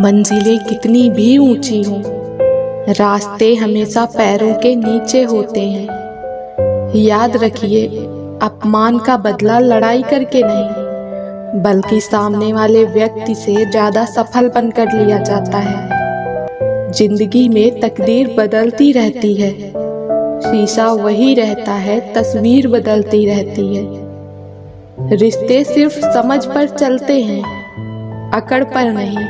मंजिलें कितनी भी ऊंची हों, रास्ते हमेशा पैरों के नीचे होते हैं। याद रखिए, अपमान का बदला लड़ाई करके नहीं, बल्कि सामने वाले व्यक्ति से ज्यादा सफल बनकर लिया जाता है। जिंदगी में तकदीर बदलती रहती है, शीशा वही रहता है, तस्वीर बदलती रहती है। रिश्ते सिर्फ समझ पर चलते हैं, अकड़ पर नहीं।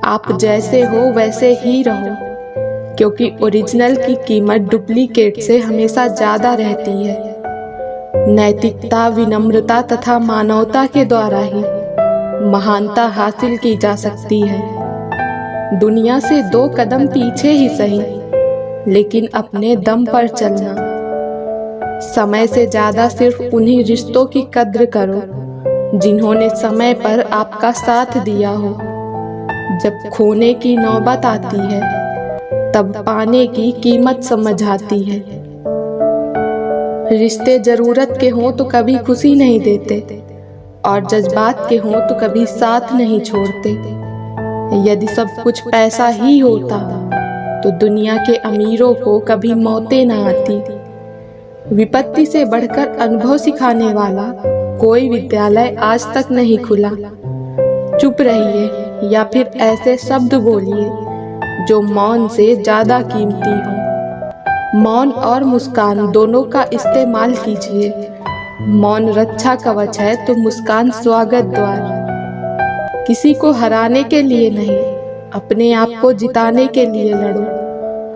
आप जैसे हो वैसे ही रहो, क्योंकि ओरिजिनल की कीमत डुप्लीकेट से हमेशा ज्यादा रहती है। नैतिकता, विनम्रता तथा मानवता के द्वारा ही महानता हासिल की जा सकती है। दुनिया से 2 कदम पीछे ही सही, लेकिन अपने दम पर चलना। समय से ज्यादा सिर्फ उन्हीं रिश्तों की कद्र करो जिन्होंने समय पर आपका साथ दिया हो। जब खोने की नौबत आती है, तब पाने की कीमत समझ आती है। रिश्ते जरूरत के हों तो कभी खुशी नहीं देते, और जज्बात के हों तो कभी साथ नहीं छोड़ते। यदि सब कुछ पैसा ही होता, तो दुनिया के अमीरों को कभी मौतें न आती। विपत्ति से बढ़कर अनुभव सिखाने वाला कोई विद्यालय आज तक नहीं खुला। चुप रहिए या फिर ऐसे शब्द बोलिए जो मौन से ज्यादा कीमती हो। मौन और मुस्कान दोनों का इस्तेमाल कीजिए। मौन रक्षा कवच है तो मुस्कान स्वागत द्वार। किसी को हराने के लिए नहीं, अपने आप को जिताने के लिए लड़ो।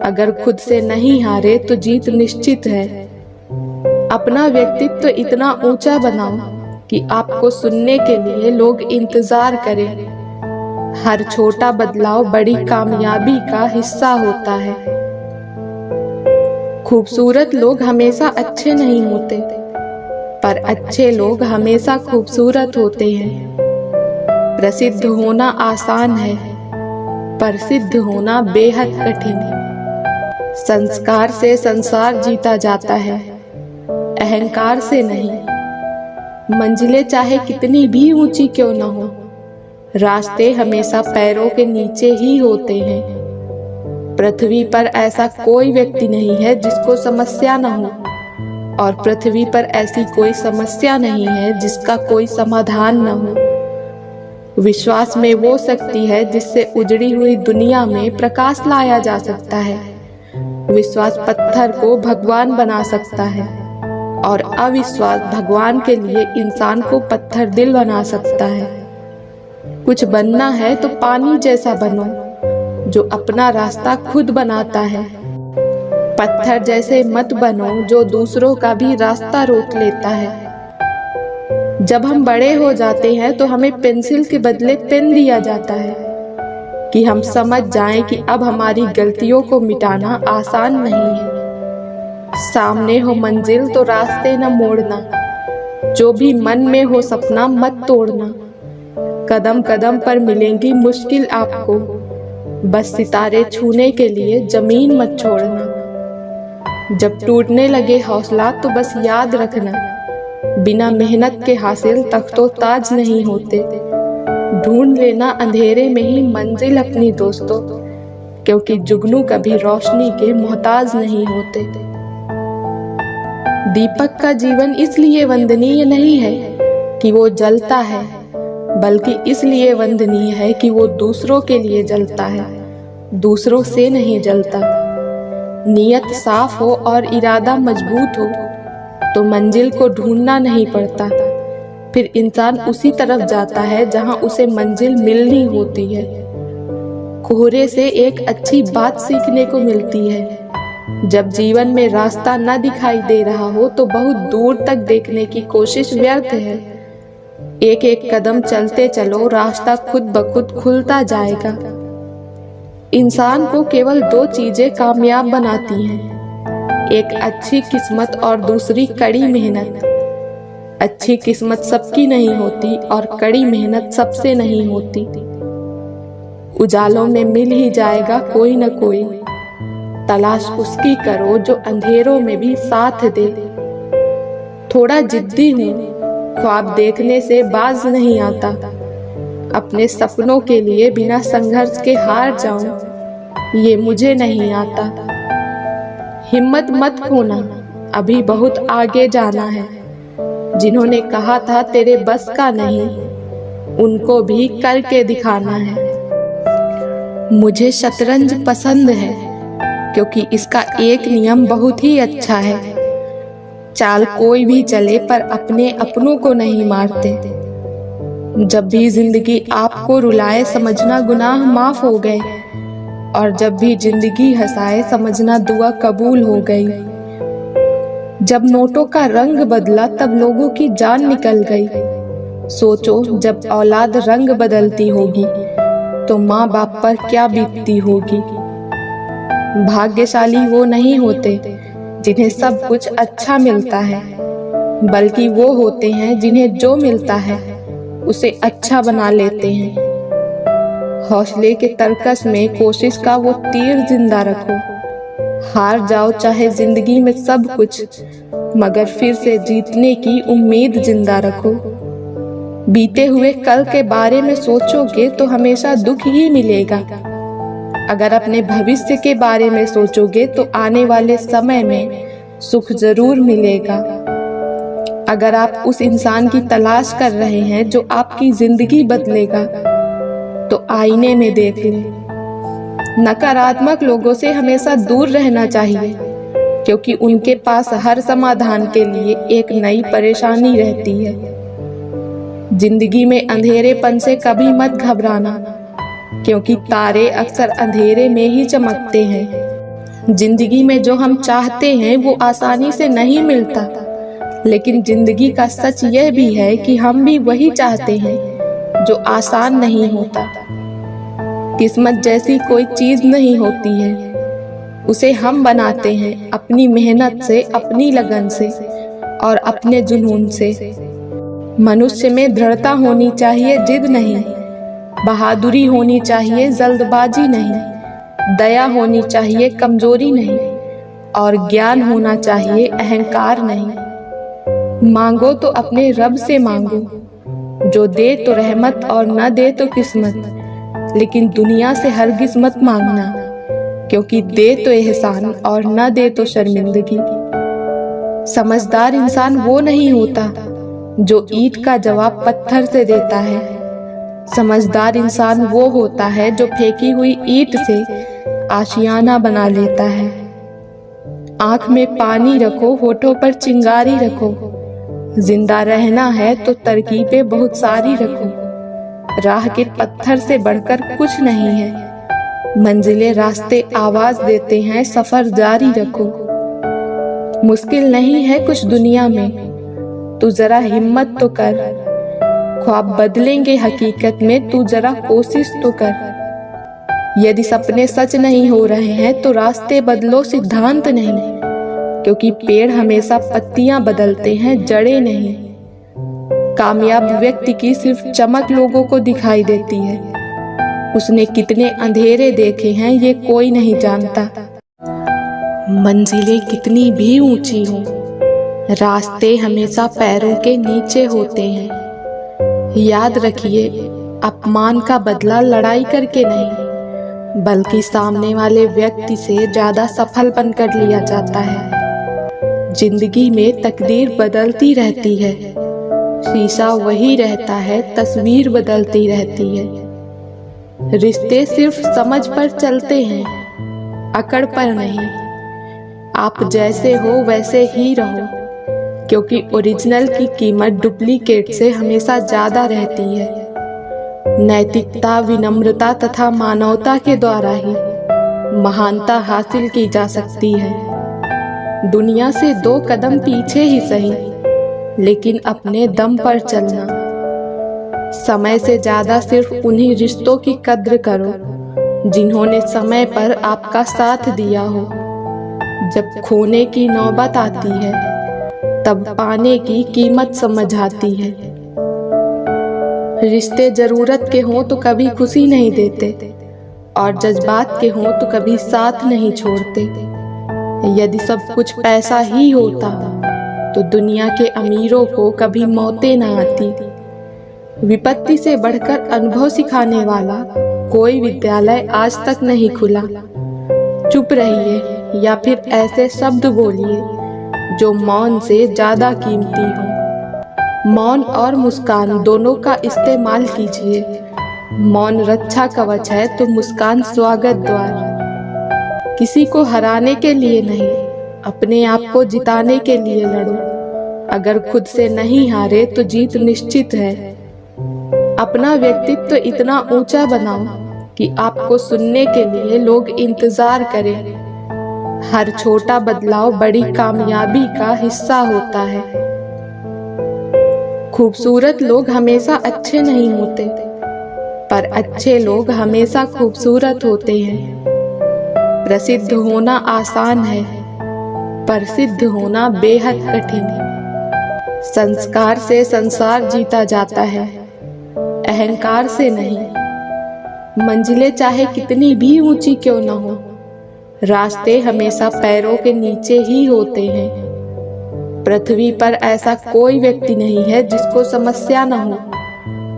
अगर खुद से नहीं हारे तो जीत निश्चित है। अपना व्यक्तित्व इतना ऊंचा बनाओ कि आपको सुनने के लिए लोग इंतजार करें। हर छोटा बदलाव बड़ी कामयाबी का हिस्सा होता है। खूबसूरत लोग हमेशा अच्छे नहीं होते, पर अच्छे लोग हमेशा खूबसूरत होते हैं। प्रसिद्ध होना आसान है, पर सिद्ध होना बेहद कठिन है। संस्कार से संसार जीता जाता है, अहंकार से नहीं। मंजिलें चाहे कितनी भी ऊंची क्यों न हो, रास्ते हमेशा पैरों के नीचे ही होते हैं। पृथ्वी पर ऐसा कोई व्यक्ति नहीं है जिसको समस्या न हो, और पृथ्वी पर ऐसी कोई समस्या नहीं है जिसका कोई समाधान न हो। विश्वास में वो शक्ति है जिससे उजड़ी हुई दुनिया में प्रकाश लाया जा सकता है। विश्वास पत्थर को भगवान बना सकता है, और अविश्वास भगवान के लिए इंसान को पत्थर दिल बना सकता है। कुछ बनना है तो पानी जैसा बनो, जो अपना रास्ता खुद बनाता है। पत्थर जैसे मत बनो जो दूसरों का भी रास्ता रोक लेता है। जब हम बड़े हो जाते हैं तो हमें पेंसिल के बदले पेन दिया जाता है, कि हम समझ जाएं कि अब हमारी गलतियों को मिटाना आसान नहीं है। सामने हो मंजिल तो रास्ते न मोड़ना, जो भी मन में हो सपना मत तोड़ना। कदम कदम पर मिलेंगी मुश्किल आपको, बस सितारे छूने के लिए जमीन मत छोड़ना। जब टूटने लगे हौसला तो बस याद रखना, बिना मेहनत के हासिल तख्तो ताज नहीं होते। ढूंढ लेना अंधेरे में ही मंजिल अपनी दोस्तों, क्योंकि जुगनू कभी रोशनी के मोहताज नहीं होते। दीपक का जीवन इसलिए वंदनीय नहीं है कि वो जलता है, बल्कि इसलिए वंदनीय है कि वो दूसरों के लिए जलता है, दूसरों से नहीं जलता। नियत साफ हो और इरादा मजबूत हो तो मंजिल को ढूंढना नहीं पड़ता। फिर इंसान उसी तरफ जाता है जहां उसे मंजिल मिलनी होती है। कोहरे से एक अच्छी बात सीखने को मिलती है। जब जीवन में रास्ता न दिखाई दे रहा हो तो बहुत दूर तक देखने की कोशिश व्यर्थ है। एक एक कदम चलते चलो, रास्ता खुद ब खुद खुलता जाएगा। इंसान को केवल 2 चीजें कामयाब बनाती हैं, एक अच्छी किस्मत और दूसरी कड़ी मेहनत। अच्छी किस्मत सबकी नहीं होती और कड़ी मेहनत सबसे नहीं होती। उजालों में मिल ही जाएगा कोई न कोई, तलाश उसकी करो जो अंधेरों में भी साथ दे। थोड़ा जिद्दी हूँ, ख्वाब देखने से बाज नहीं आता। अपने सपनों के लिए बिना संघर्ष के हार जाऊं, ये मुझे नहीं आता। हिम्मत मत खोना, अभी बहुत आगे जाना है। जिन्होंने कहा था तेरे बस का नहीं, उनको भी करके दिखाना है। मुझे शतरंज पसंद है क्योंकि इसका एक नियम बहुत ही अच्छा है। चाल कोई भी चले पर अपने अपनों को नहीं मारते। जब भी जिंदगी आपको रुलाए समझना गुनाह माफ हो गए, और जब भी जिंदगी हंसाए समझना दुआ कबूल हो गई। जब नोटों का रंग बदला तब लोगों की जान निकल गई। सोचो जब औलाद रंग बदलती होगी तो माँ बाप पर क्या बीतती होगी। भाग्यशाली वो नहीं होते जिन्हें सब कुछ अच्छा मिलता है, बल्कि वो होते हैं जिन्हें जो मिलता है उसे अच्छा बना लेते हैं। हौसले के तरकस में कोशिश का वो तीर जिंदा रखो। हार जाओ चाहे जिंदगी में सब कुछ, मगर फिर से जीतने की उम्मीद जिंदा रखो। बीते हुए कल के बारे में सोचोगे तो हमेशा दुख ही मिलेगा। अगर अपने भविष्य के बारे में सोचोगे तो आने वाले समय में सुख जरूर मिलेगा। अगर आप उस इंसान की तलाश कर रहे हैं जो आपकी जिंदगी बदलेगा, तो आईने में देख लें। नकारात्मक लोगों से हमेशा दूर रहना चाहिए, क्योंकि उनके पास हर समाधान के लिए एक नई परेशानी रहती है। जिंदगी में अंधेरेपन से कभी मत घबराना, क्योंकि तारे अक्सर अंधेरे में ही चमकते हैं। जिंदगी में जो हम चाहते हैं वो आसानी से नहीं मिलता, लेकिन जिंदगी का सच यह भी है कि हम भी वही चाहते हैं जो आसान नहीं होता। किस्मत जैसी कोई चीज नहीं होती है, उसे हम बनाते हैं अपनी मेहनत से, अपनी लगन से और अपने जुनून से। मनुष्य में दृढ़ता होनी चाहिए, जिद नहीं। बहादुरी होनी चाहिए, जल्दबाजी नहीं। दया होनी चाहिए, कमजोरी नहीं। और ज्ञान होना चाहिए, अहंकार नहीं। मांगो तो अपने रब से मांगो, जो दे तो रहमत और न दे तो किस्मत। लेकिन दुनिया से हरगिज मत मांगना, क्योंकि दे तो एहसान और न दे तो शर्मिंदगी। समझदार इंसान वो नहीं होता जो ईंट का जवाब पत्थर से देता है। समझदार इंसान वो होता है जो फेंकी हुई ईंट से आशियाना बना लेता है। आंख में पानी रखो, होठों पर चिंगारी रखो। जिंदा रहना है तो तरकीबें बहुत सारी रखो। राह के पत्थर से बढ़कर कुछ नहीं है। मंजिलें रास्ते आवाज देते हैं, सफर जारी रखो। मुश्किल नहीं है कुछ दुनिया में, तू जरा हिम्मत तो कर। ख्वाब बदलेंगे हकीकत में, तू जरा कोशिश तो कर। यदि सपने सच नहीं हो रहे हैं तो रास्ते बदलो, सिद्धांत नहीं। क्योंकि पेड़ हमेशा पत्तियां बदलते हैं, जड़ें नहीं। कामयाब व्यक्ति की सिर्फ चमक लोगों को दिखाई देती है। उसने कितने अंधेरे देखे हैं ये कोई नहीं जानता। मंजिलें कितनी भी ऊंची हों, रास्ते हमेशा पैरों के नीचे होते हैं। याद रखिए, अपमान का बदला लड़ाई करके नहीं, बल्कि सामने वाले व्यक्ति से ज्यादा सफल बनकर लिया जाता है। जिंदगी में तकदीर बदलती रहती है, शीशा वही रहता है, तस्वीर बदलती रहती है। रिश्ते सिर्फ समझ पर चलते हैं, अकड़ पर नहीं। आप जैसे हो वैसे ही रहो, क्योंकि ओरिजिनल की कीमत डुप्लीकेट से हमेशा ज्यादा रहती है। नैतिकता, विनम्रता तथा मानवता के द्वारा ही महानता हासिल की जा सकती है। दुनिया से 2 कदम पीछे ही सही, लेकिन अपने दम पर चलना। समय से ज्यादा सिर्फ उन्हीं रिश्तों की कद्र करो जिन्होंने समय पर आपका साथ दिया हो। जब खोने की नौबत आती है तब पाने की कीमत समझ आती है। रिश्ते जरूरत के हों तो कभी खुशी नहीं देते, और जज्बात के हों तो कभी साथ नहीं छोड़ते। यदि सब कुछ पैसा ही होता तो दुनिया के अमीरों को कभी मौतें न आती। विपत्ति से बढ़कर अनुभव सिखाने वाला कोई विद्यालय आज तक नहीं खुला। चुप रहिए या फिर ऐसे शब्द बोलिए जो मौन से ज्यादा कीमती हो। मौन और मुस्कान दोनों का इस्तेमाल कीजिए। मौन रक्षा कवच है तो मुस्कान स्वागत द्वार। किसी को हराने के लिए नहीं, अपने आप को जिताने के लिए लड़ो। अगर खुद से नहीं हारे तो जीत निश्चित है। अपना व्यक्तित्व तो इतना ऊंचा बनाओ कि आपको सुनने के लिए लोग इंतजार करें। हर छोटा बदलाव बड़ी कामयाबी का हिस्सा होता है। खूबसूरत लोग हमेशा अच्छे नहीं होते, पर अच्छे लोग हमेशा खूबसूरत होते हैं। प्रसिद्ध होना आसान है, पर सिद्ध होना बेहद कठिन। संस्कार से संसार जीता जाता है, अहंकार से नहीं। मंजिलें चाहे कितनी भी ऊंची क्यों न हो, रास्ते हमेशा पैरों के नीचे ही होते हैं। पृथ्वी पर ऐसा कोई व्यक्ति नहीं है जिसको समस्या न हो,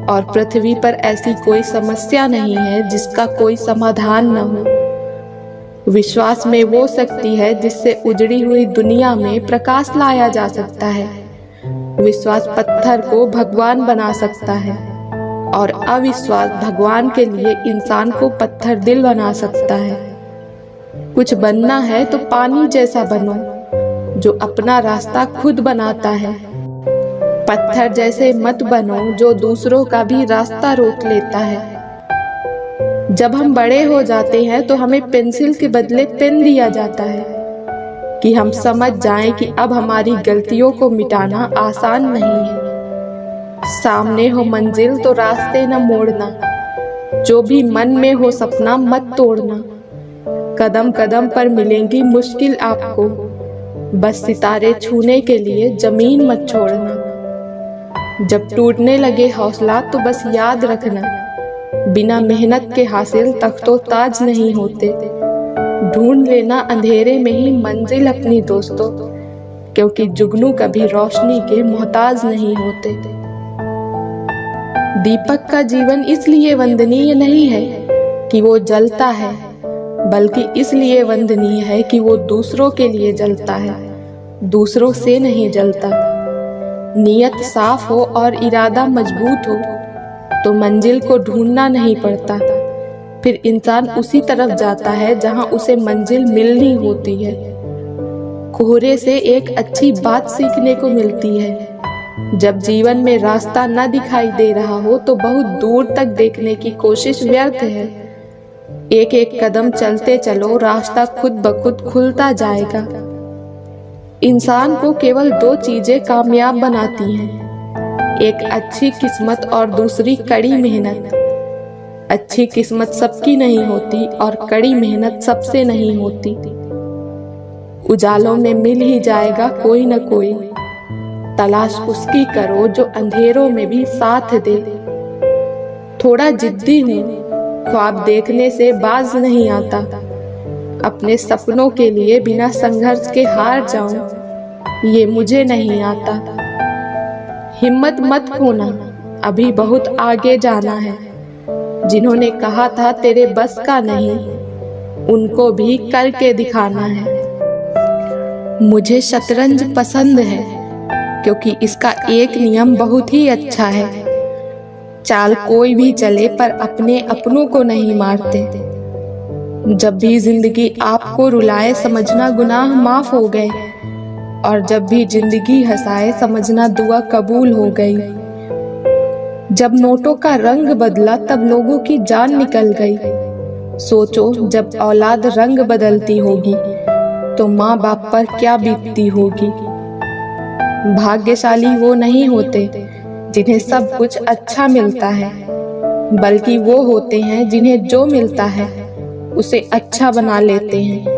और पृथ्वी पर ऐसी कोई समस्या नहीं है जिसका कोई समाधान न हो। विश्वास में वो शक्ति है जिससे उजड़ी हुई दुनिया में प्रकाश लाया जा सकता है। विश्वास पत्थर को भगवान बना सकता है, और अविश्वास भगवान के लिए इंसान को पत्थर दिल बना सकता है। कुछ बनना है तो पानी जैसा बनो, जो अपना रास्ता खुद बनाता है। पत्थर जैसे मत बनो जो दूसरों का भी रास्ता रोक लेता है। जब हम बड़े हो जाते हैं तो हमें पेंसिल के बदले पेन दिया जाता है कि हम समझ जाएं कि अब हमारी गलतियों को मिटाना आसान नहीं है। सामने हो मंजिल तो रास्ते न मोड़ना, जो भी मन में हो सपना मत तोड़ना। कदम कदम पर मिलेंगी मुश्किल आपको, बस सितारे छूने के लिए जमीन मत छोड़ना। जब टूटने लगे हौसला तो बस याद रखना, बिना मेहनत के हासिल तख्तो ताज नहीं होते। ढूंढ लेना अंधेरे में ही मंजिल अपनी दोस्तों, क्योंकि जुगनू कभी रोशनी के मोहताज नहीं होते। दीपक का जीवन इसलिए वंदनीय नहीं है कि वो जलता है, बल्कि इसलिए वंदनीय है कि वो दूसरों के लिए जलता है, दूसरों से नहीं जलता। नियत साफ हो और इरादा मजबूत हो तो मंजिल को ढूंढना नहीं पड़ता। फिर इंसान उसी तरफ जाता है जहां उसे मंजिल मिलनी होती है। कोहरे से एक अच्छी बात सीखने को मिलती है। जब जीवन में रास्ता न दिखाई दे रहा हो तो बहुत दूर तक देखने की कोशिश व्यर्थ है। एक एक कदम चलते चलो, रास्ता खुद ब खुद खुलता जाएगा। इंसान को केवल दो चीजें कामयाब बनाती हैं, एक अच्छी किस्मत और दूसरी कड़ी मेहनत। अच्छी किस्मत सबकी नहीं होती और कड़ी मेहनत सबसे नहीं होती। उजालों में मिल ही जाएगा कोई न कोई, तलाश उसकी करो जो अंधेरों में भी साथ दे। थोड़ा जिद्दी हूँ, ख्वाब देखने से बाज नहीं आता। अपने सपनों के लिए बिना संघर्ष के हार जाऊं, ये मुझे नहीं आता। हिम्मत मत खोना, अभी बहुत आगे जाना है। जिन्होंने कहा था तेरे बस का नहीं, उनको भी करके दिखाना है। मुझे शतरंज पसंद है क्योंकि इसका एक नियम बहुत ही अच्छा है। चाल कोई भी चले पर अपने अपनों को नहीं मारते। जब भी जिंदगी आपको रुलाए समझना गुनाह माफ हो गए, और जब भी जिंदगी हंसाए समझना दुआ कबूल हो गई। जब नोटों का रंग बदला तब लोगों की जान निकल गई। सोचो जब औलाद रंग बदलती होगी तो माँ बाप पर क्या बीतती होगी। भाग्यशाली वो नहीं होते जिन्हें सब कुछ अच्छा मिलता है, बल्कि वो होते हैं जिन्हें जो मिलता है उसे अच्छा बना लेते हैं।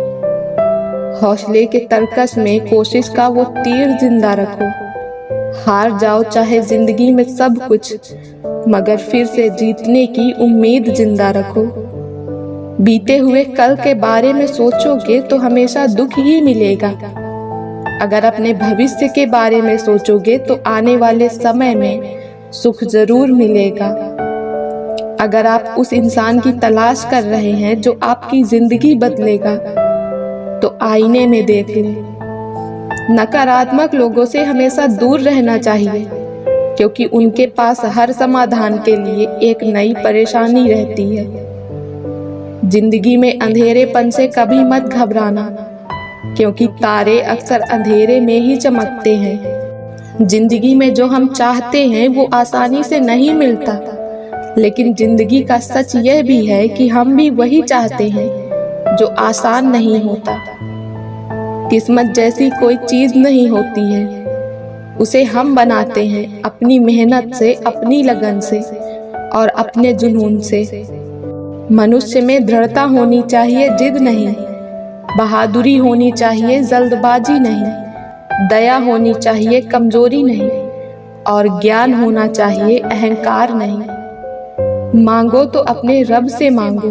हौसले के तरकस में कोशिश का वो तीर जिंदा रखो। हार जाओ चाहे जिंदगी में सब कुछ, मगर फिर से जीतने की उम्मीद जिंदा रखो। बीते हुए कल के बारे में सोचोगे तो हमेशा दुख ही मिलेगा। अगर अपने भविष्य के बारे में सोचोगे तो आने वाले समय में सुख जरूर मिलेगा। अगर आप उस इंसान की तलाश कर रहे हैं जो आपकी जिंदगी बदलेगा, तो आईने में देख लें। नकारात्मक लोगों से हमेशा दूर रहना चाहिए, क्योंकि उनके पास हर समाधान के लिए एक नई परेशानी रहती है। जिंदगी में अंधेरेपन से कभी मत घबराना, क्योंकि तारे अक्सर अंधेरे में ही चमकते हैं। जिंदगी में जो हम चाहते हैं वो आसानी से नहीं मिलता, लेकिन जिंदगी का सच यह भी है कि हम भी वही चाहते हैं जो आसान नहीं होता। किस्मत जैसी कोई चीज नहीं होती है, उसे हम बनाते हैं अपनी मेहनत से, अपनी लगन से और अपने जुनून से। मनुष्य में दृढ़ता होनी चाहिए, जिद नहीं। बहादुरी होनी चाहिए, जल्दबाजी नहीं। दया होनी चाहिए, कमजोरी नहीं। और ज्ञान होना चाहिए, अहंकार नहीं। मांगो तो अपने रब से मांगो,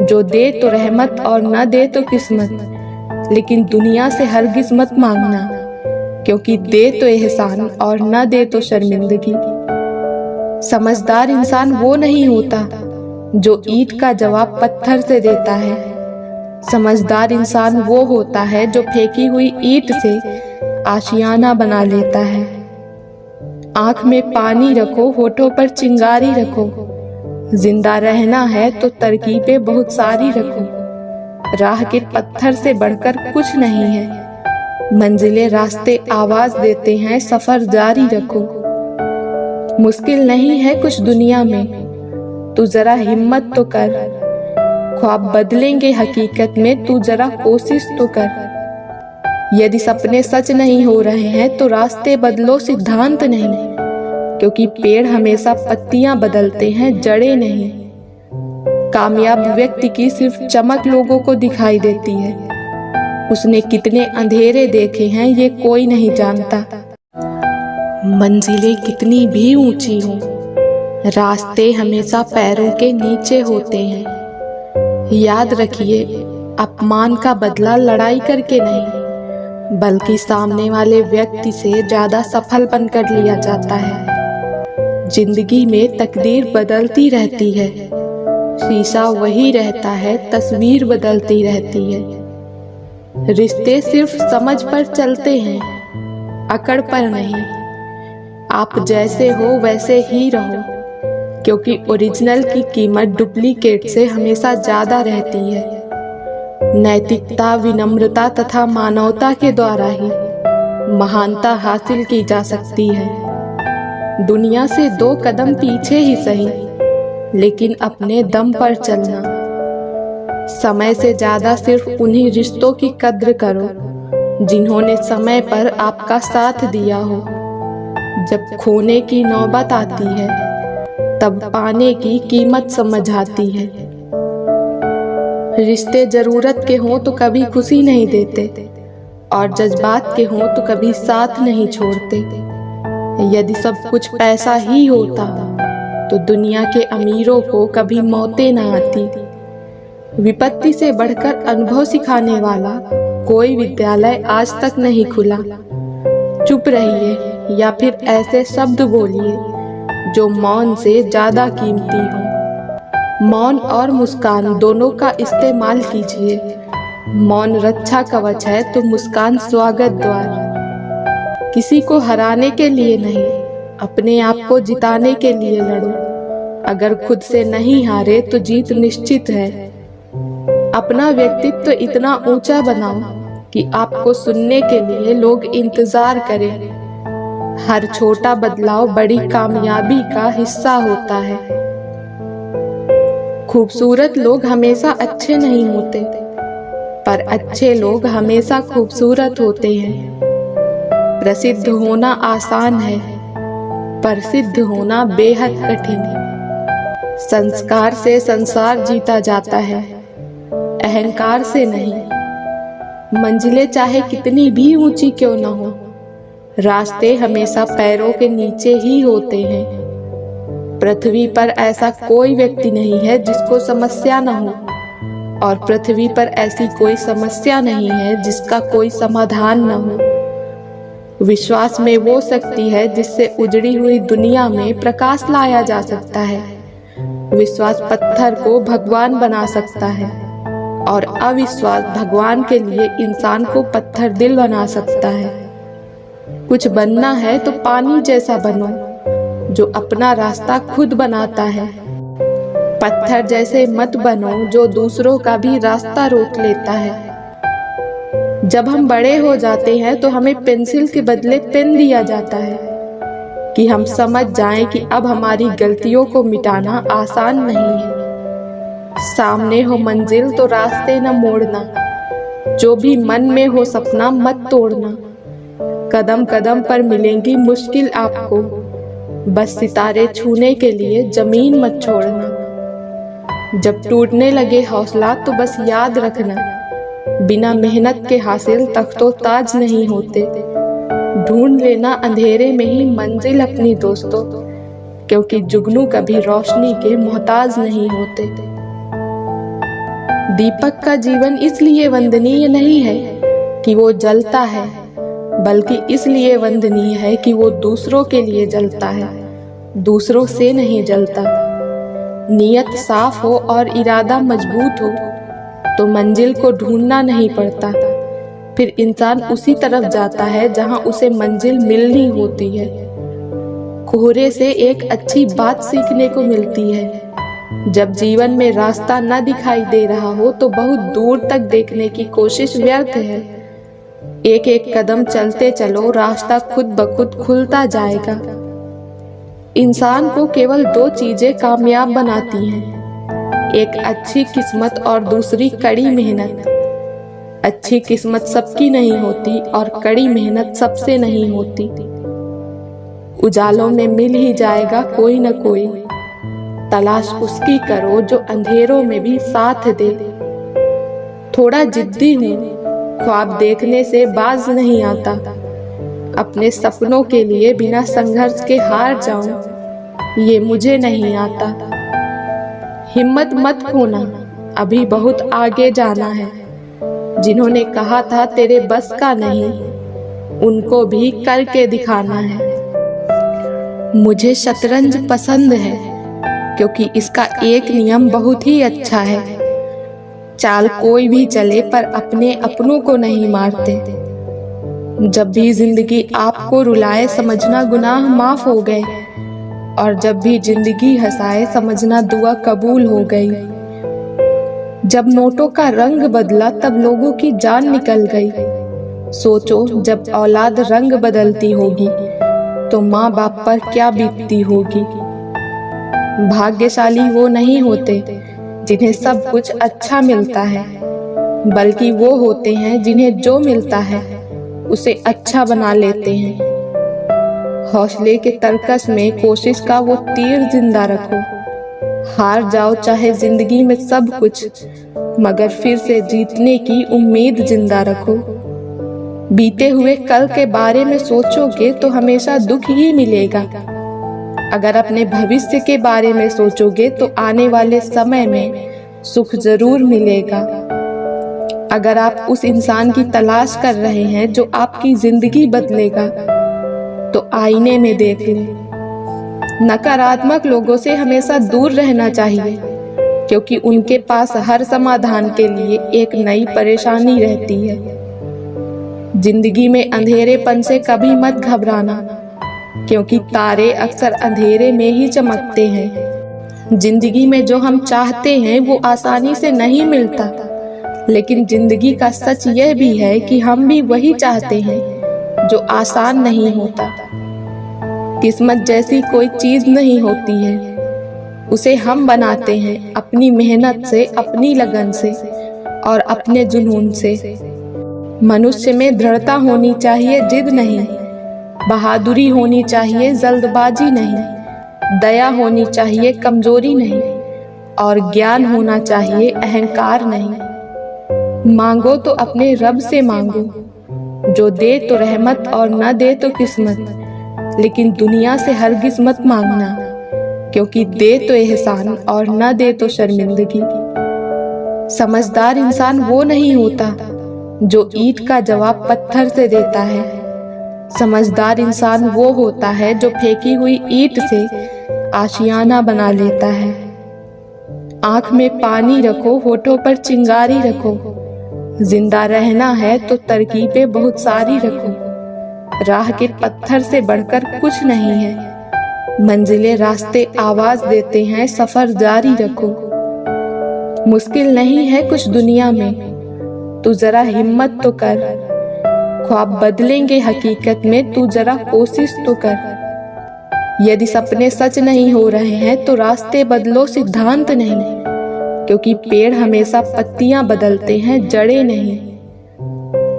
जो दे तो रहमत और न दे तो किस्मत। लेकिन दुनिया से हरगिज मत मांगना, क्योंकि दे तो एहसान और न दे तो शर्मिंदगी। समझदार इंसान वो नहीं होता जो ईंट का जवाब पत्थर से देता है। समझदार इंसान वो होता है जो फेंकी हुई ईंट से आशियाना बना लेता है। आंख में पानी रखो, होठों पर चिंगारी रखो। जिंदा रहना है तो तरकीबें बहुत सारी रखो। राह के पत्थर से बढ़कर कुछ नहीं है। मंजिलें रास्ते आवाज देते हैं, सफर जारी रखो। मुश्किल नहीं है कुछ दुनिया में, तू जरा हिम्मत तो कर। ख्वाब बदलेंगे हकीकत में, तू जरा कोशिश तो कर। यदि सपने सच नहीं हो रहे हैं तो रास्ते बदलो, सिद्धांत नहीं। क्योंकि पेड़ हमेशा पत्तियां बदलते हैं, जड़ें नहीं। कामयाब व्यक्ति की सिर्फ चमक लोगों को दिखाई देती है। उसने कितने अंधेरे देखे हैं ये कोई नहीं जानता। मंजिलें कितनी भी ऊंची हों, रास्ते हमेशा पैरों के नीचे होते हैं। याद रखिए, अपमान का बदला लड़ाई करके नहीं, बल्कि सामने वाले व्यक्ति से ज्यादा सफल बनकर लिया जाता है। जिंदगी में तकदीर बदलती रहती है, शीशा वही रहता है, तस्वीर बदलती रहती है। रिश्ते सिर्फ समझ पर चलते हैं, अकड़ पर नहीं। आप जैसे हो वैसे ही रहो, क्योंकि ओरिजिनल की कीमत डुप्लीकेट से हमेशा ज्यादा रहती है। नैतिकता, विनम्रता तथा मानवता के द्वारा ही महानता हासिल की जा सकती है। दुनिया से 2 कदम पीछे ही सही, लेकिन अपने दम पर चलना। समय से ज्यादा सिर्फ उन्हीं रिश्तों की कद्र करो जिन्होंने समय पर आपका साथ दिया हो। जब खोने की नौबत आती है, तब पाने की कीमत समझ आती है। रिश्ते जरूरत के हों तो कभी खुशी नहीं देते, और जज्बात के हों तो कभी साथ नहीं छोड़ते। यदि सब कुछ पैसा ही होता तो दुनिया के अमीरों को कभी मौतें न आती। विपत्ति से बढ़कर अनुभव सिखाने वाला कोई विद्यालय आज तक नहीं खुला। चुप रहिए या फिर ऐसे शब्द बोलिए जो मौन से ज्यादा कीमती हो। मौन और मुस्कान दोनों का इस्तेमाल कीजिए। मौन रक्षा कवच है तो मुस्कान स्वागत द्वार। किसी को हराने के लिए नहीं, अपने आप को जिताने के लिए लड़ो। अगर खुद से नहीं हारे तो जीत निश्चित है। अपना व्यक्तित्व इतना ऊंचा बनाओ कि आपको सुनने के लिए लोग इंतजार करें। हर छोटा बदलाव बड़ी कामयाबी का हिस्सा होता है। खूबसूरत लोग हमेशा अच्छे नहीं होते, पर अच्छे लोग हमेशा खूबसूरत होते हैं। प्रसिद्ध होना आसान है, पर सिद्ध होना बेहद कठिन है। संस्कार से संसार जीता जाता है, अहंकार से नहीं। मंजिलें चाहे कितनी भी ऊंची क्यों न हो, रास्ते हमेशा पैरों के नीचे ही होते हैं। पृथ्वी पर ऐसा कोई व्यक्ति नहीं है जिसको समस्या न हो, और पृथ्वी पर ऐसी कोई समस्या नहीं है जिसका कोई समाधान न हो। विश्वास में वो शक्ति है जिससे उजड़ी हुई दुनिया में प्रकाश लाया जा सकता है। विश्वास पत्थर को भगवान बना सकता है और अविश्वास भगवान के लिए इंसान को पत्थर दिल बना सकता है। कुछ बनना है तो पानी जैसा बनो, जो अपना रास्ता खुद बनाता है। पत्थर जैसे मत बनो जो दूसरों का भी रास्ता रोक लेता है। जब हम बड़े हो जाते हैं तो हमें पेंसिल के बदले पेन दिया जाता है कि हम समझ जाएं कि अब हमारी गलतियों को मिटाना आसान नहीं है। सामने हो मंजिल तो रास्ते न मोड़ना, जो भी मन में हो सपना मत तोड़ना। कदम कदम पर मिलेंगी मुश्किल आपको, बस सितारे छूने के लिए जमीन मत छोड़ना। जब टूटने लगे हौसला तो बस याद रखना, बिना मेहनत के हासिल तख्तो ताज नहीं होते। ढूंढ लेना अंधेरे में ही मंजिल अपनी दोस्तों, क्योंकि जुगनू कभी रोशनी के मोहताज नहीं होते। दीपक का जीवन इसलिए वंदनीय नहीं है कि वो जलता है, बल्कि इसलिए वंदनीय है कि वो दूसरों के लिए जलता है, दूसरों से नहीं जलता। नीयत साफ हो और इरादा मजबूत हो तो मंजिल को ढूंढना नहीं पड़ता। फिर इंसान उसी तरफ जाता है जहां उसे मंजिल मिलनी होती है। कोहरे से एक अच्छी बात सीखने को मिलती है। जब जीवन में रास्ता न दिखाई दे रहा हो तो बहुत दूर तक देखने की कोशिश व्यर्थ है। एक एक कदम चलते चलो, रास्ता खुद ब खुद खुलता जाएगा। इंसान को केवल दो चीजें कामयाब बनाती हैं, एक अच्छी किस्मत और दूसरी कड़ी मेहनत। अच्छी किस्मत सबकी नहीं होती और कड़ी मेहनत सबसे नहीं होती। उजालों में मिल ही जाएगा कोई न कोई, तलाश उसकी करो जो अंधेरों में भी साथ दे। थोड़ा जिद्दी हूँ, ख्वाब देखने से बाज नहीं आता। अपने सपनों के लिए बिना संघर्ष के हार जाऊं, ये मुझे नहीं आता। हिम्मत मत खोना, अभी बहुत आगे जाना है। जिन्होंने कहा था तेरे बस का नहीं, उनको भी करके दिखाना है। मुझे शतरंज पसंद है क्योंकि इसका एक नियम बहुत ही अच्छा है। चाल कोई भी चले पर अपने अपनों को नहीं मारते। जब भी जिंदगी आपको रुलाए समझना गुनाह माफ हो गए, और जब भी जिंदगी हंसाए समझना दुआ कबूल हो गई। जब नोटों का रंग बदला तब लोगों की जान निकल गई। सोचो जब औलाद रंग बदलती होगी तो माँ बाप पर क्या बीतती होगी। भाग्यशाली वो नहीं होते जिन्हें सब कुछ अच्छा मिलता है, बल्कि वो होते हैं जिन्हें जो मिलता है उसे अच्छा बना लेते हैं। हौसले के तरकस में कोशिश का वो तीर जिंदा रखो। हार जाओ चाहे जिंदगी में सब कुछ, मगर फिर से जीतने की उम्मीद जिंदा रखो। बीते हुए कल के बारे में सोचोगे तो हमेशा दुख ही मिलेगा। अगर अपने भविष्य के बारे में सोचोगे तो आने वाले समय में सुख जरूर मिलेगा। अगर आप उस इंसान की तलाश कर रहे हैं जो आपकी जिंदगी बदलेगा तो आईने में देख लें। नकारात्मक लोगों से हमेशा दूर रहना चाहिए, क्योंकि उनके पास हर समाधान के लिए एक नई परेशानी रहती है। जिंदगी में अंधेरेपन से कभी मत घबराना, क्योंकि तारे अक्सर अंधेरे में ही चमकते हैं। जिंदगी में जो हम चाहते हैं वो आसानी से नहीं मिलता, लेकिन जिंदगी का सच यह भी है कि हम भी वही चाहते हैं जो आसान नहीं होता। किस्मत जैसी कोई चीज नहीं होती है, उसे हम बनाते हैं अपनी मेहनत से, अपनी लगन से और अपने जुनून से। मनुष्य में दृढ़ता होनी चाहिए, जिद नहीं। बहादुरी होनी चाहिए, जल्दबाजी नहीं। दया होनी चाहिए, कमजोरी नहीं। और ज्ञान होना चाहिए, अहंकार नहीं। मांगो तो अपने रब से मांगो, जो दे तो रहमत और न दे तो किस्मत। लेकिन दुनिया से हरगिज मत मांगना, क्योंकि दे तो एहसान और न दे तो शर्मिंदगी। समझदार इंसान वो नहीं होता जो ईंट का जवाब पत्थर से देता है। समझदार इंसान वो होता है जो फेंकी हुई ईंट से आशियाना बना लेता है। आंख में पानी रखो, होठों पर चिंगारी रखो। जिंदा रहना है तो तरकीबें बहुत सारी रखो। राह के पत्थर से बढ़कर कुछ नहीं है। मंजिलें रास्ते आवाज देते हैं, सफर जारी रखो। मुश्किल नहीं है कुछ दुनिया में, तू जरा हिम्मत तो कर। ख्वाब बदलेंगे हकीकत में, तू जरा कोशिश तो कर। यदि सपने सच नहीं हो रहे हैं तो रास्ते बदलो, सिद्धांत नहीं। क्योंकि पेड़ हमेशा पत्तियां बदलते हैं, जड़ें नहीं।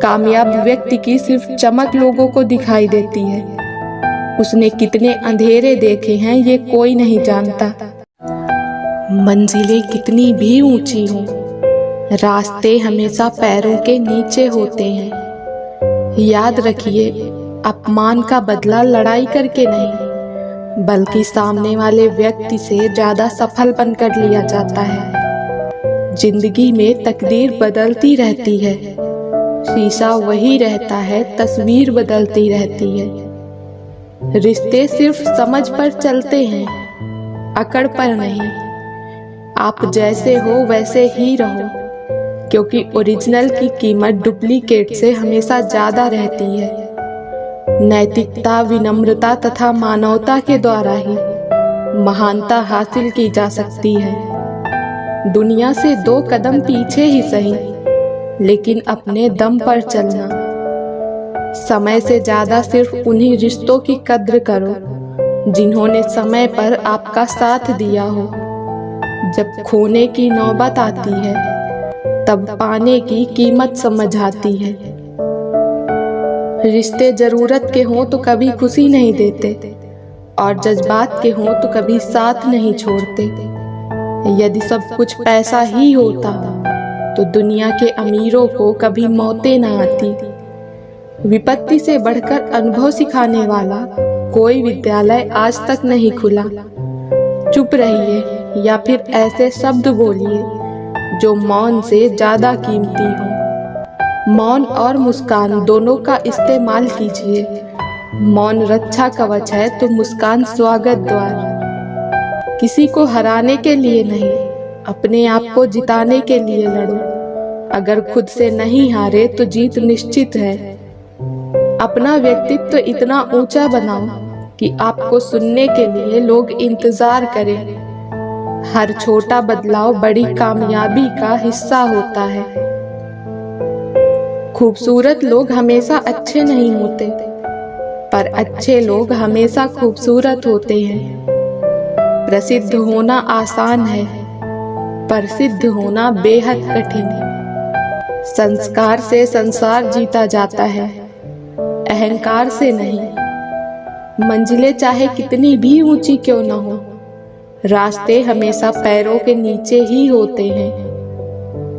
कामयाब व्यक्ति की सिर्फ चमक लोगों को दिखाई देती है। उसने कितने अंधेरे देखे हैं ये कोई नहीं जानता। मंजिलें कितनी भी ऊंची हों, रास्ते हमेशा पैरों के नीचे होते हैं। याद रखिए, अपमान का बदला लड़ाई करके नहीं, बल्कि सामने वाले व्यक्ति से ज्यादा सफल बनकर लिया जाता है। जिंदगी में तकदीर बदलती रहती है, शीशा वही रहता है, तस्वीर बदलती रहती है। रिश्ते सिर्फ समझ पर चलते हैं, अकड़ पर नहीं। आप जैसे हो वैसे ही रहो, क्योंकि ओरिजिनल की कीमत डुप्लीकेट से हमेशा ज्यादा रहती है। नैतिकता, विनम्रता तथा मानवता के द्वारा ही महानता हासिल की जा सकती है। दुनिया से 2 कदम पीछे ही सही, लेकिन अपने दम पर चलना। समय से ज्यादा सिर्फ उन्हीं रिश्तों की कद्र करो जिन्होंने समय पर आपका साथ दिया हो। जब खोने की नौबत आती है, तब पाने की कीमत समझ आती है। रिश्ते जरूरत के हों तो कभी खुशी नहीं देते, और जज्बात के हों तो कभी साथ नहीं छोड़ते। यदि सब कुछ पैसा ही होता तो दुनिया के अमीरों को कभी मौतें न आती। विपत्ति से बढ़कर अनुभव सिखाने वाला कोई विद्यालय आज तक नहीं खुला। चुप रहिए या फिर ऐसे शब्द बोलिए जो मौन से ज्यादा कीमती हो। मौन और मुस्कान दोनों का इस्तेमाल कीजिए। मौन रक्षा कवच है तो मुस्कान स्वागत द्वार। किसी को हराने के लिए नहीं, अपने आप को जिताने के लिए लड़ो। अगर खुद से नहीं हारे तो जीत निश्चित है। अपना व्यक्तित्व इतना ऊंचा बनाओ कि आपको सुनने के लिए लोग इंतजार करें। हर छोटा बदलाव बड़ी कामयाबी का हिस्सा होता है। खूबसूरत लोग हमेशा अच्छे नहीं होते, पर अच्छे लोग हमेशा खूबसूरत होते हैं। प्रसिद्ध होना आसान है, पर सिद्ध होना बेहद कठिन है। संस्कार से संसार जीता जाता है, अहंकार से नहीं। मंजिलें चाहे कितनी भी ऊंची क्यों न हो, रास्ते हमेशा पैरों के नीचे ही होते हैं।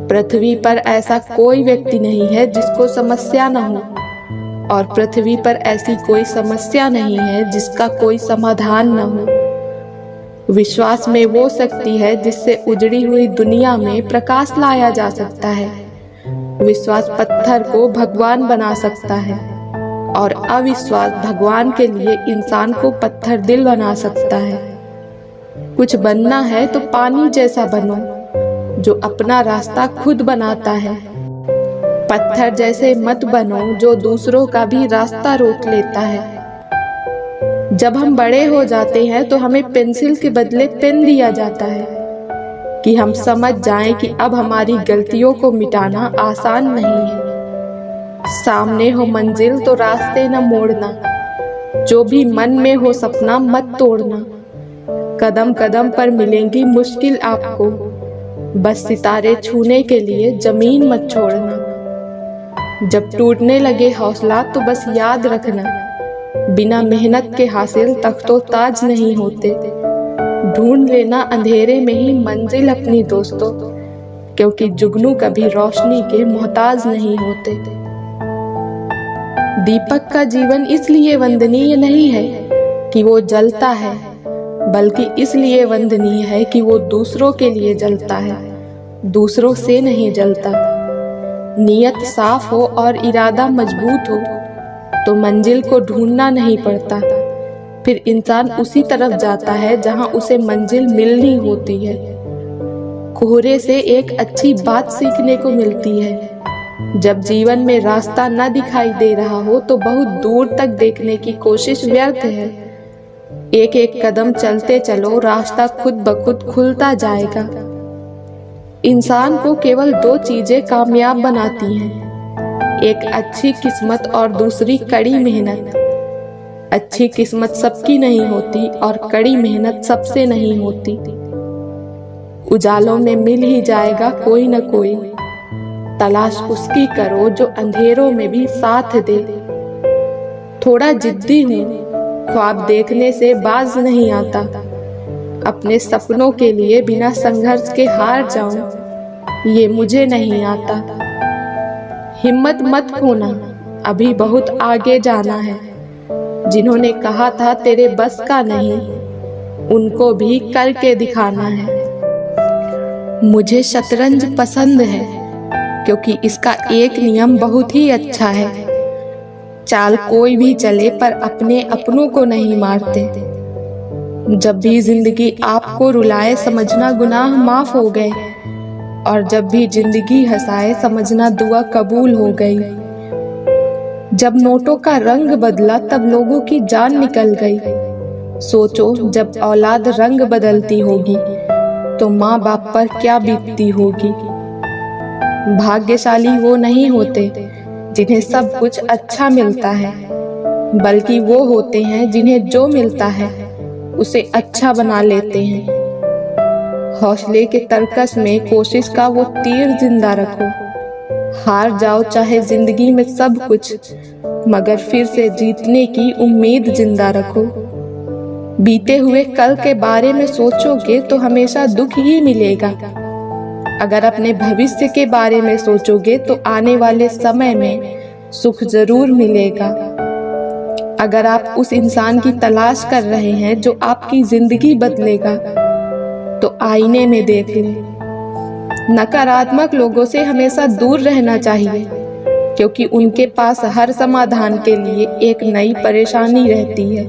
पृथ्वी पर ऐसा कोई व्यक्ति नहीं है जिसको समस्या न हो, और पृथ्वी पर ऐसी कोई समस्या नहीं है जिसका कोई समाधान न हो। विश्वास में वो शक्ति है जिससे उजड़ी हुई दुनिया में प्रकाश लाया जा सकता है। विश्वास पत्थर को भगवान बना सकता है, और अविश्वास भगवान के लिए इंसान को पत्थर दिल बना सकता है। कुछ बनना है तो पानी जैसा बनो, जो अपना रास्ता खुद बनाता है। पत्थर जैसे मत बनो जो दूसरों का भी रास्ता रोक लेता है। जब हम बड़े हो जाते हैं तो हमें पेंसिल के बदले पेन दिया जाता है, कि हम समझ जाएं कि अब हमारी गलतियों को मिटाना आसान नहीं है। सामने हो मंजिल तो रास्ते न मोड़ना, जो भी मन में हो सपना मत तोड़ना। कदम कदम पर मिलेंगी मुश्किल आपको, बस सितारे छूने के लिए जमीन मत छोड़ना। जब टूटने लगे हौसला तो बस याद रखना, बिना मेहनत के हासिल तख्तो ताज नहीं होते। ढूंढ लेना अंधेरे में ही मंजिल अपनी दोस्तों, क्योंकि जुगनू कभी रोशनी के मोहताज नहीं होते। दीपक का जीवन इसलिए वंदनीय नहीं है कि वो जलता है, बल्कि इसलिए वंदनीय है कि वो दूसरों के लिए जलता है, दूसरों से नहीं जलता। नियत साफ हो और इरादा मजबूत हो तो मंजिल को ढूंढना नहीं पड़ता। फिर इंसान उसी तरफ जाता है जहां उसे मंजिल मिलनी होती है। कोहरे से एक अच्छी बात सीखने को मिलती है। जब जीवन में रास्ता न दिखाई दे रहा हो तो बहुत दूर तक देखने की कोशिश व्यर्थ है। एक एक कदम चलते चलो, रास्ता खुद ब खुद खुलता जाएगा। इंसान को केवल 2 चीजें कामयाब बनाती हैं, एक अच्छी किस्मत और दूसरी कड़ी मेहनत। अच्छी किस्मत सबकी नहीं होती और कड़ी मेहनत सबसे नहीं होती। उजालों में मिल ही जाएगा कोई न कोई, तलाश उसकी करो जो अंधेरों में भी साथ दे। थोड़ा जिद्दी हूँ, ख्वाब देखने से बाज नहीं आता। अपने सपनों के लिए बिना संघर्ष के हार जाऊं, ये मुझे नहीं आता। हिम्मत मत खोना, अभी बहुत आगे जाना है। जिन्होंने कहा था तेरे बस का नहीं, उनको भी करके दिखाना है। मुझे शतरंज पसंद है क्योंकि इसका एक नियम बहुत ही अच्छा है। चाल कोई भी चले पर अपने अपनों को नहीं मारते। जब भी जिंदगी आपको रुलाए समझना गुनाह माफ हो गए, और जब भी जिंदगी हंसाए समझना दुआ कबूल हो गई। जब नोटों का रंग बदला तब लोगों की जान निकल गई। सोचो जब औलाद रंग बदलती होगी तो माँ बाप पर क्या बीतती होगी। भाग्यशाली वो नहीं होते जिन्हें सब कुछ अच्छा मिलता है, बल्कि वो होते हैं जिन्हें जो मिलता है उसे अच्छा बना लेते हैं। हौसले के तरकस में कोशिश का वो तीर जिंदा रखो। हार जाओ चाहे जिंदगी में सब कुछ, मगर फिर से जीतने की उम्मीद जिंदा रखो। बीते हुए कल के बारे में सोचोगे तो हमेशा दुख ही मिलेगा। अगर अपने भविष्य के बारे में सोचोगे तो आने वाले समय में सुख जरूर मिलेगा। अगर आप उस इंसान की तलाश कर रहे हैं जो आपकी जिंदगी बदलेगा, तो आईने में देख लें। नकारात्मक लोगों से हमेशा दूर रहना चाहिए, क्योंकि उनके पास हर समाधान के लिए एक नई परेशानी रहती है।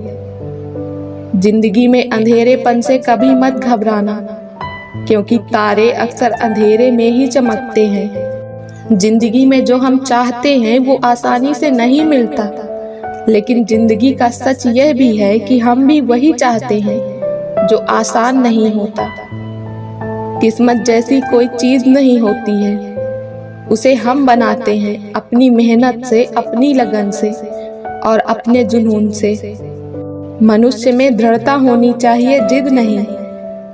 जिंदगी में अंधेरेपन से कभी मत घबराना, क्योंकि तारे अक्सर अंधेरे में ही चमकते हैं। जिंदगी में जो हम चाहते हैं वो आसानी से नहीं मिलता, लेकिन जिंदगी का सच यह भी है कि हम भी वही चाहते हैं जो आसान नहीं होता। किस्मत जैसी कोई चीज नहीं होती है, उसे हम बनाते हैं अपनी मेहनत से, अपनी लगन से और अपने जुनून से। मनुष्य में दृढ़ता होनी चाहिए, जिद नहीं।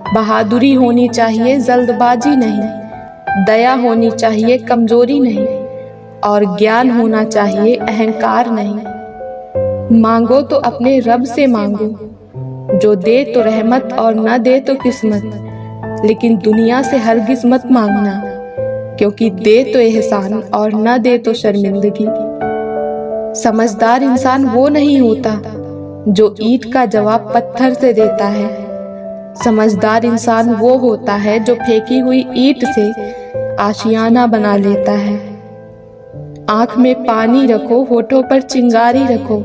बहादुरी होनी चाहिए, जल्दबाजी नहीं। दया होनी चाहिए, कमजोरी नहीं। और ज्ञान होना चाहिए, अहंकार नहीं। मांगो तो अपने रब से मांगो, जो दे तो रहमत और न दे तो किस्मत। लेकिन दुनिया से हरगिज मत मांगना, क्योंकि दे तो एहसान और न दे तो शर्मिंदगी। समझदार इंसान वो नहीं होता जो ईंट का जवाब पत्थर से देता है। समझदार इंसान वो होता है जो फेंकी हुई ईंट से आशियाना बना लेता है। आंख में पानी रखो, होठों पर चिंगारी रखो।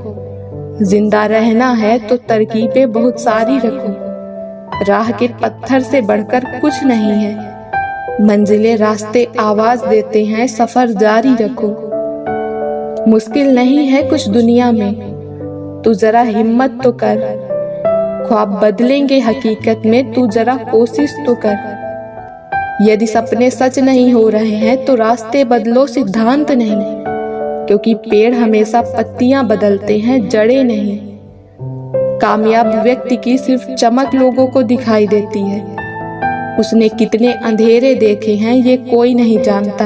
जिंदा रहना है तो तरकीबें बहुत सारी रखो। राह के पत्थर से बढ़कर कुछ नहीं है। मंजिलें रास्ते आवाज देते हैं, सफर जारी रखो। मुश्किल नहीं है कुछ दुनिया में, तू जरा हिम्मत तो कर। ख्वाब बदलेंगे हकीकत में, तू जरा कोशिश तो कर। यदि सपने सच नहीं हो रहे हैं तो रास्ते बदलो, सिद्धांत नहीं। क्योंकि पेड़ हमेशा पत्तियां बदलते हैं, जड़ें नहीं। कामयाब व्यक्ति की सिर्फ चमक लोगों को दिखाई देती है। उसने कितने अंधेरे देखे हैं ये कोई नहीं जानता।